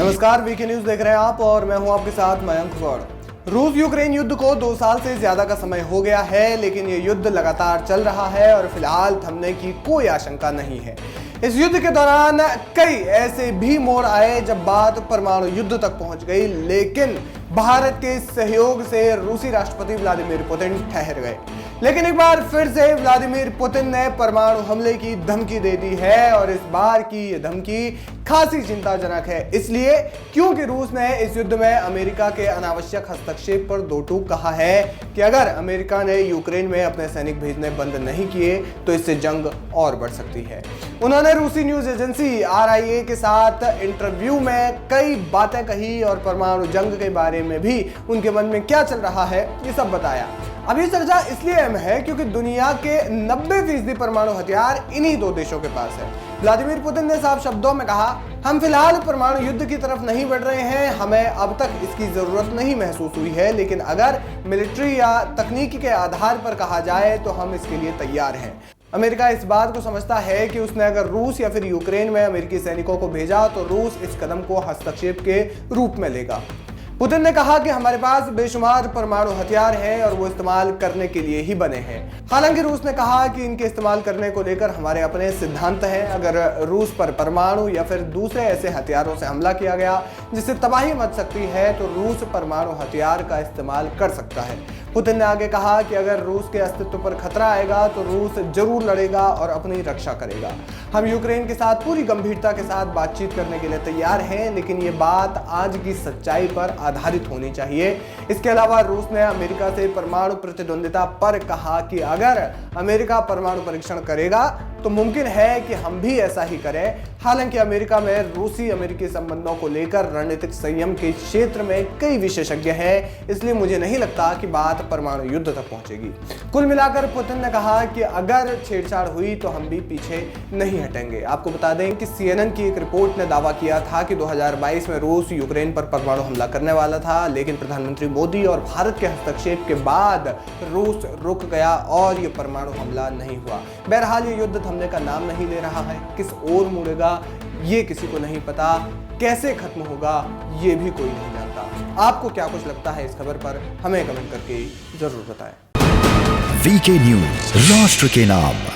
नमस्कार, VK news देख रहे हैं आप और मैं हूं आपके साथ मयंक गौड़। रूस यूक्रेन युद्ध को 2 साल से ज्यादा का समय हो गया है, लेकिन ये युद्ध लगातार चल रहा है और फिलहाल थमने की कोई आशंका नहीं है। इस युद्ध के दौरान कई ऐसे भी मोड़ आए जब बात परमाणु युद्ध तक पहुंच गई, लेकिन भारत के सहयोग से रूसी राष्ट्रपति व्लादिमीर पुतिन ठहर गए। लेकिन एक बार फिर से व्लादिमीर पुतिन ने परमाणु हमले की धमकी दे दी है और इस बार की ये धमकी खासी चिंताजनक है। इसलिए क्योंकि रूस ने इस युद्ध में अमेरिका के अनावश्यक हस्तक्षेप पर दो टूक कहा है कि अगर अमेरिका ने यूक्रेन में अपने सैनिक भेजने बंद नहीं किए तो इससे जंग और बढ़ सकती है। उन्होंने रूसी न्यूज एजेंसी RIA के साथ इंटरव्यू में कई बातें कही और परमाणु जंग के बारे में भी उनके मन में क्या चल रहा है ये सब बताया। अब ये चर्चा इसलिए अहम है क्योंकि दुनिया के 90% परमाणु हथियार इन्हीं 2 देशों के पास है। व्लादिमीर पुतिन ने साफ शब्दों में कहा, हम फिलहाल परमाणु युद्ध की तरफ नहीं बढ़ रहे हैं, हमें अब तक इसकी जरूरत नहीं महसूस हुई है, लेकिन अगर मिलिट्री या तकनीकी के आधार पर कहा जाए तो हम इसके लिए तैयार हैं। अमेरिका इस बात को समझता है कि उसने अगर रूस या फिर यूक्रेन में अमेरिकी सैनिकों को भेजा तो रूस इस कदम को हस्तक्षेप के रूप में लेगा। पुतिन ने कहा कि हमारे पास बेशुमार परमाणु हथियार हैं और वो इस्तेमाल करने के लिए ही बने हैं। हालांकि रूस ने कहा कि इनके इस्तेमाल करने को लेकर हमारे अपने सिद्धांत हैं। अगर रूस पर परमाणु या फिर दूसरे ऐसे हथियारों से हमला किया गया जिससे तबाही मच सकती है तो रूस परमाणु हथियार का इस्तेमाल कर सकता है। पुतिन ने आगे कहा कि अगर रूस के अस्तित्व पर खतरा आएगा तो रूस जरूर लड़ेगा और अपनी रक्षा करेगा। हम यूक्रेन के साथ पूरी गंभीरता के साथ बातचीत करने के लिए तैयार हैं, लेकिन ये बात आज की सच्चाई पर आधारित होनी चाहिए। इसके अलावा रूस ने अमेरिका से परमाणु प्रतिद्वंदिता पर कहा कि अगर अमेरिका परमाणु परीक्षण करेगा तो मुमकिन है कि हम भी ऐसा ही करें। हालांकि अमेरिका में रूसी अमेरिकी संबंधों को लेकर रणनीतिक संयम के क्षेत्र में कई विशेषज्ञ हैं, इसलिए मुझे नहीं लगता कि बात परमाणु युद्ध तक पहुंचेगी। कुल मिलाकर पुतिन ने कहा कि अगर छेड़छाड़ हुई तो हम भी पीछे नहीं हटेंगे। आपको बता दें कि CNN की एक रिपोर्ट ने दावा किया था कि 2022 में रूस यूक्रेन पर परमाणु हमला करने वाला था, लेकिन प्रधानमंत्री मोदी और भारत के हस्तक्षेप के बाद रूस रुक गया और ये परमाणु हमला नहीं हुआ। बहरहाल ये युद्ध थमने का नाम नहीं ले रहा है। किस ओर मुड़ेगा ये किसी को नहीं पता, कैसे खत्म होगा ये भी कोई नहीं जानता। आपको क्या कुछ लगता है इस खबर पर, हमें कमेंट करके जरूर बताएं। वीके न्यूज, राष्ट्र के नाम।